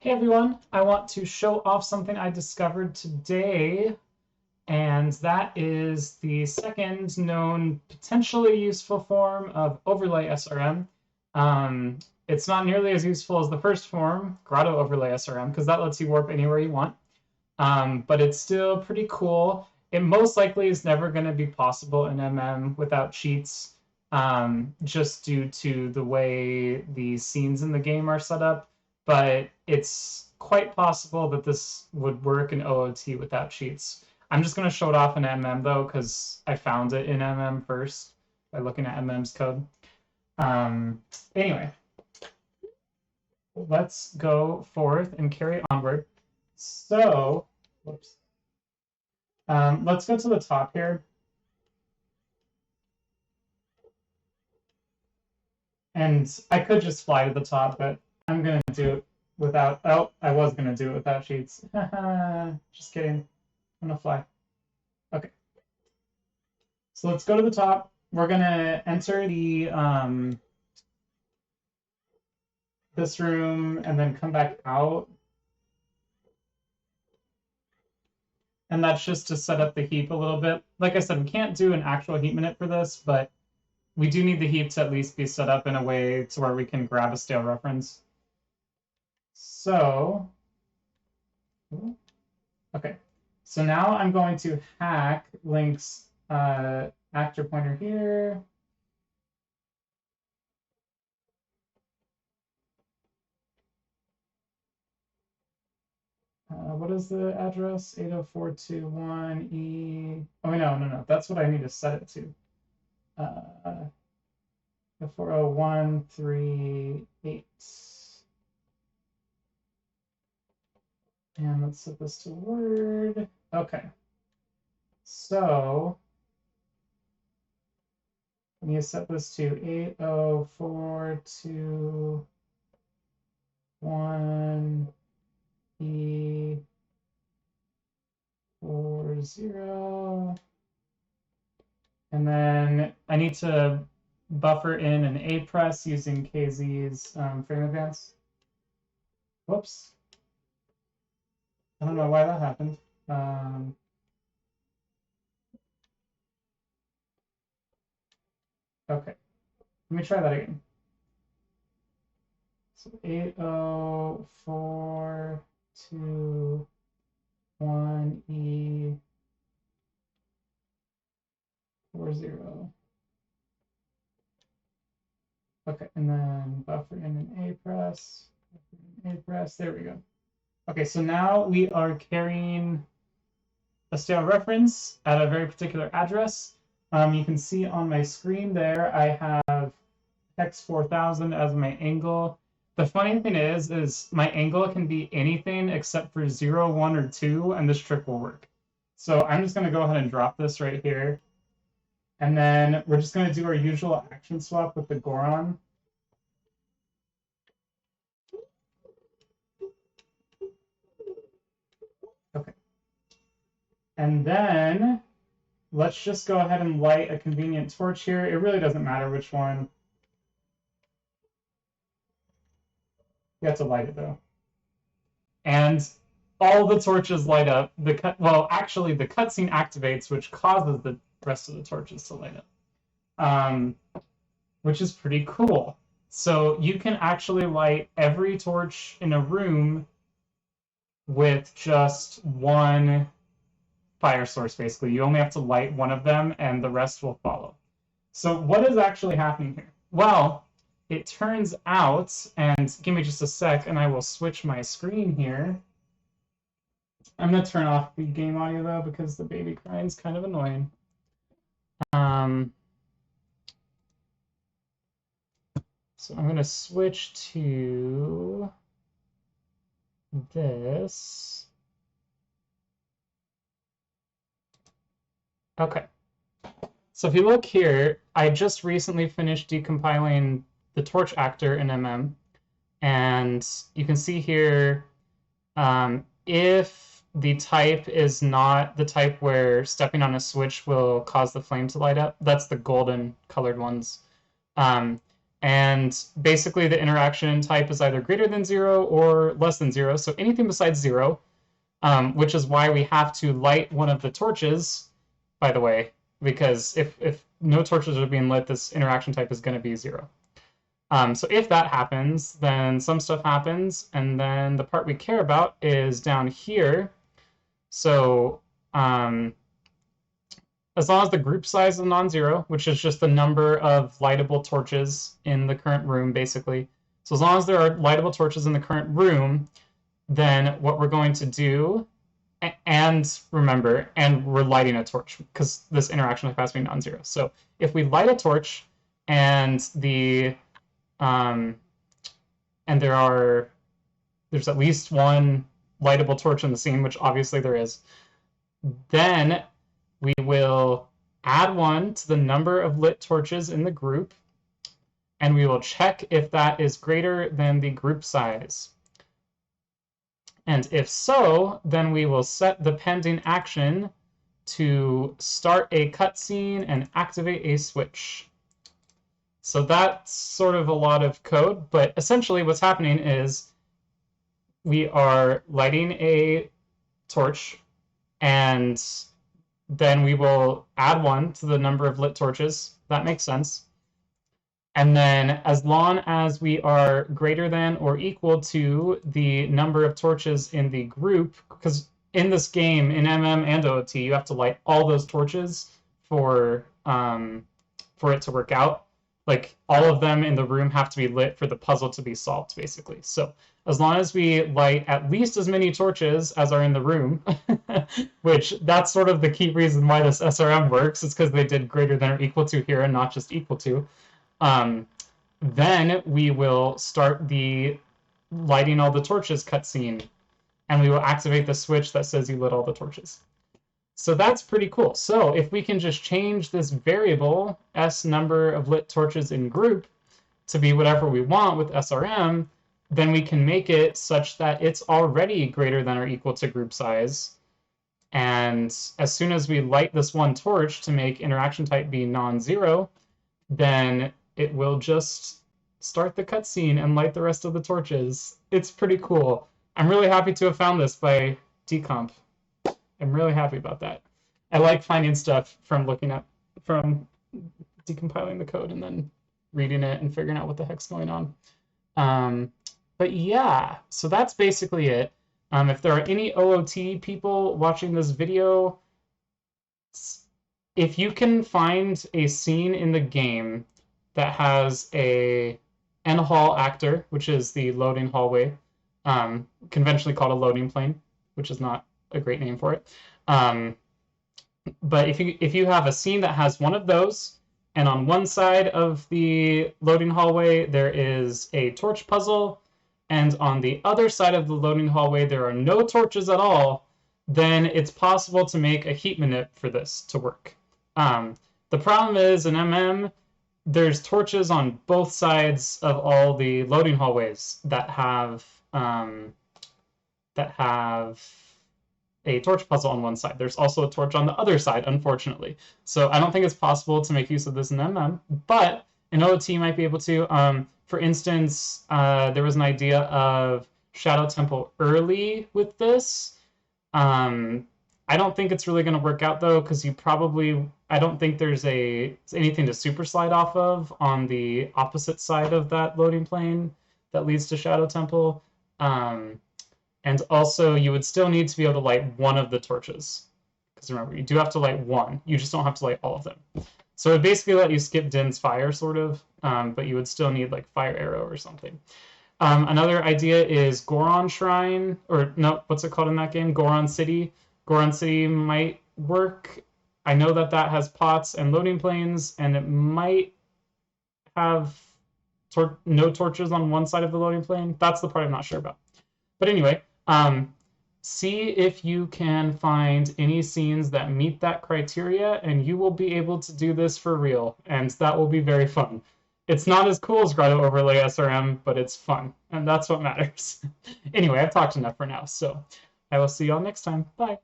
Hey everyone, I want to show off something I discovered today, and that is the second known potentially useful form of Overlay SRM. It's not nearly as useful as the first form, Grotto Overlay SRM, because that lets you warp anywhere you want, but it's still pretty cool. It most likely is never going to be possible in MM without cheats, just due to the way the scenes in the game are set up. But it's quite possible that this would work in OOT without cheats. I'm just going to show it off in MM though, because I found it in MM first by looking at MM's code. Anyway, let's go forth and carry onward. So, whoops. Let's go to the top here. And I could just fly to the top, but I'm going to do it without... Oh, I was going to do it without cheats. Just kidding. I'm going to fly. Okay. So let's go to the top. We're going to enter the this room and then come back out. And that's just to set up the heap a little bit. Like I said, we can't do an actual heap minute for this, but we do need the heap to at least be set up in a way to where we can grab a stale reference. So, okay. So now I'm going to hack Link's actor pointer here. What is the address? 80421E. Oh, no. That's what I need to set it to. The 40138. And let's set this to Word. Okay. So we need to set this to 80421E40. And then I need to buffer in an A press using KZ's frame advance. Whoops. I don't know why that happened. Okay, let me try that again. So 80421E40. Okay, and then buffer in an A press. There we go. Okay, so now we are carrying a stale reference at a very particular address. You can see on my screen there, I have hex 4000 as my angle. The funny thing is my angle can be anything except for 0, 1, or 2, and this trick will work. So I'm just going to go ahead and drop this right here. And then we're just going to do our usual action swap with the Goron. Okay. And then let's just go ahead and light a convenient torch here. It really doesn't matter which one. You have to light it though. And all the torches light up. Well, actually the cutscene activates, which causes the rest of the torches to light up, which is pretty cool. So you can actually light every torch in a room with just one fire source, basically. You only have to light one of them and the rest will follow. So what is actually happening here? Well, it turns out, and give me just a sec and I will switch my screen here. I'm going to turn off the game audio though because the baby crying is kind of annoying. So I'm going to switch to this. Okay. So if you look here, I just recently finished decompiling the torch actor in MM. And you can see here, if the type is not the type where stepping on a switch will cause the flame to light up, that's the golden colored ones. And basically the interaction type is either greater than 0 or less than 0, so anything besides 0, which is why we have to light one of the torches, by the way, because if no torches are being lit, this interaction type is going to be 0. So if that happens, then some stuff happens, and then the part we care about is down here. So as long as the group size is non-zero, which is just the number of lightable torches in the current room, basically. So as long as there are lightable torches in the current room, then what we're going to do, and remember, and we're lighting a torch, because this interaction has to be non-zero. So if we light a torch, and there's at least one lightable torch in the scene, which obviously there is, then we will add 1 to the number of lit torches in the group, and we will check if that is greater than the group size. And if so, then we will set the pending action to start a cutscene and activate a switch. So that's sort of a lot of code, but essentially what's happening is we are lighting a torch, and then we will add 1 to the number of lit torches. That makes sense. And then as long as we are greater than or equal to the number of torches in the group, because in this game, in MM and OOT, you have to light all those torches for it to work out. Like, all of them in the room have to be lit for the puzzle to be solved, basically. So as long as we light at least as many torches as are in the room, which that's sort of the key reason why this SRM works, is because they did greater than or equal to here and not just equal to, then we will start the lighting all the torches cutscene, and we will activate the switch that says you lit all the torches. So that's pretty cool. So if we can just change this variable, S number of lit torches in group, to be whatever we want with SRM, then we can make it such that it's already greater than or equal to group size. And as soon as we light this one torch to make interaction type be non-zero, then it will just start the cutscene and light the rest of the torches. It's pretty cool. I'm really happy to have found this by decomp. I'm really happy about that. I like finding stuff from decompiling the code and then reading it and figuring out what the heck's going on. But yeah, so that's basically it. If there are any OOT people watching this video, if you can find a scene in the game that has a N-hall actor, which is the loading hallway, conventionally called a loading plane, which is not a great name for it. But if you have a scene that has one of those, and on one side of the loading hallway there is a torch puzzle, and on the other side of the loading hallway there are no torches at all, then it's possible to make a heap manip for this to work. The problem is, in MM, there's torches on both sides of all the loading hallways that have a torch puzzle on one side. There's also a torch on the other side, unfortunately. So I don't think it's possible to make use of this in MM, but in OOT you might be able to. For instance, there was an idea of Shadow Temple early with this. I don't think it's really going to work out, though, because I don't think there's anything to super slide off of on the opposite side of that loading plane that leads to Shadow Temple. And also, you would still need to be able to light one of the torches. Because remember, you do have to light one. You just don't have to light all of them. So it would basically let you skip Din's fire, sort of. But you would still need, like, Fire Arrow or something. Another idea is Goron Shrine. Or, no, what's it called in that game? Goron City. Goron City might work. I know that has pots and loading planes, and it might have no torches on one side of the loading plane. That's the part I'm not sure about. But anyway, see if you can find any scenes that meet that criteria, and you will be able to do this for real, and that will be very fun. It's not as cool as Grotto Overlay SRM, but it's fun, and that's what matters. Anyway, I've talked enough for now, so I will see you all next time. Bye.